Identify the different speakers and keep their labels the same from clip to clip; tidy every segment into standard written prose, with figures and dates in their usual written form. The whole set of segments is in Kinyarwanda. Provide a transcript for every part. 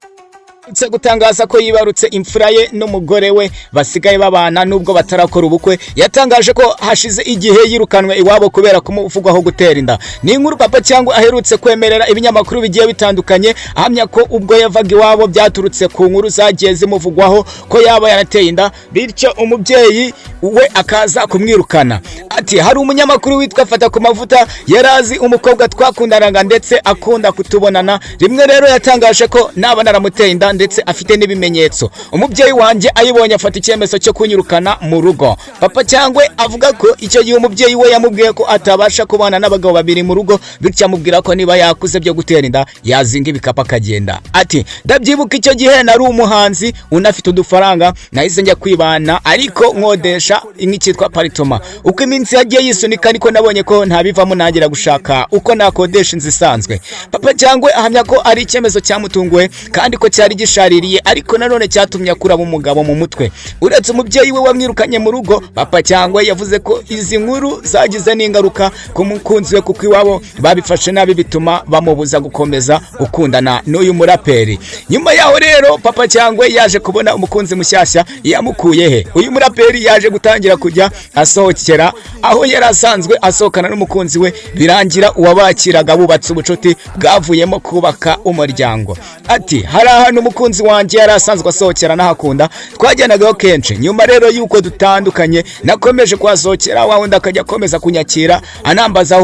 Speaker 1: Uretse gutangaza ko yibarutse imfura ye n'umugore we basigaye babana nubwo batarakora ubukwe, yatangaje ko hashize igihe yirukanwe iwabo kubera kumuvugwaho gutera inda. Ni inkuru Papa Cyangwe aherutse kwemerera ibinyamakuru bigiye bitandukanye, ahamya ko ubwo yavaga iwabo byaturutse ku nkuru zagiye zimuvugwaho ko yaba yarateye inda, bityo umubyeyi we akaza kumwirukana. Ati hari umunyamakuru witwa Fata ku mavuta yarazi umukobwa twakundanaga ndetse akunda kutubonana, rimwe rero yatangaje ko naba naramuteye inda ndetse afite n'ibimenyetso. Umubyeyi wanjye ayibonye afata icyemezo cyo kunyirukana mu rugo. Papa Cyangwe avuga ko icyo gihe umubyeyi we yamubwiye ko atabasha kubana n'abagabo babiri mu rugo, bityo amubwira ko niba yakuze byo gutera inda yazinga ibikapa akagenda. Ati ndabyibuka icyo gihe nari umuhanzi unafite udufaranga, nahise njya kwibana ariko nkodesha nk'ikitwa paritoma. Uko iminsi yagiye yisunika ariko nabonye ko ntabivamo nangira gushaka uko nakodesha inzu isanzwe. Papa Cyangwe ahamya ko ari icyemezo cyamutunguye kandi ko cyari gishaririye, ariko nanone cyatumye akuramo umugabo mu mutwe. Uretse umubyeyi we wamwirukanye mu rugo, Papa Cyangwe yavuze ko izi nkuru zagize n'ingaruka ku mukunzi we kuko iwabo babifashe nabi bituma bamubuza gukomeza gukundana n'uyu muraperi. Nyuma yaho rero Papa Cyangwe yaje kubona umukunzi mushyashya. Yamukuye he? Uyu muraperi yaje gutangira kujya asohokera aho yari asanzwe asohokana n'umukunzi we, birangira uwabakiraga bubatse ubucuti bwavuyemo kubaka umuryango. Ati hari ahantu umukunzi wanjye yari asanzwe asohokera n'ahakunda, twajyanagaho kenshi. Nyuma rero yuko dutandukanye nakomeje kuhasohokera, wa wundi akajya akomeza kunyakira anambaza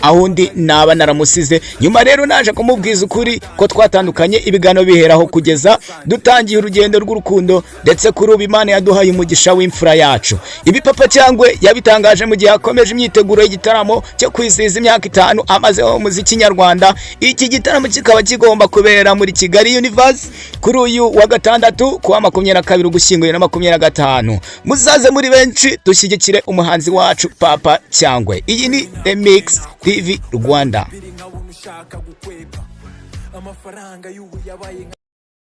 Speaker 1: aho ndi naba naramusize. Nyuma rero naje kumubwiza ukuri ko twatandukanye, ibigano biheraho kugeza dutangiye urugendo rw'urukundo, ndetse kuri ubu Imana yaduhaye umugisha w'imfura yacu. Ibi Papa Cyangwe yabitangaje mu gihe akomeje imyiteguro y'igitaramo cyo kwizihiza imyaka 5 amaze mu muziki nyarwanda. Iki gitaramo kikaba kigomba kubera muri Kigali Universe kuri uyu wa gatandatu kuwa 22 Ugushyingo 2025. Muzaze muri benshi dushyigikire umuhanzi wacu Papa Cyangwe. Iyi ni The Mix TV Rwanda.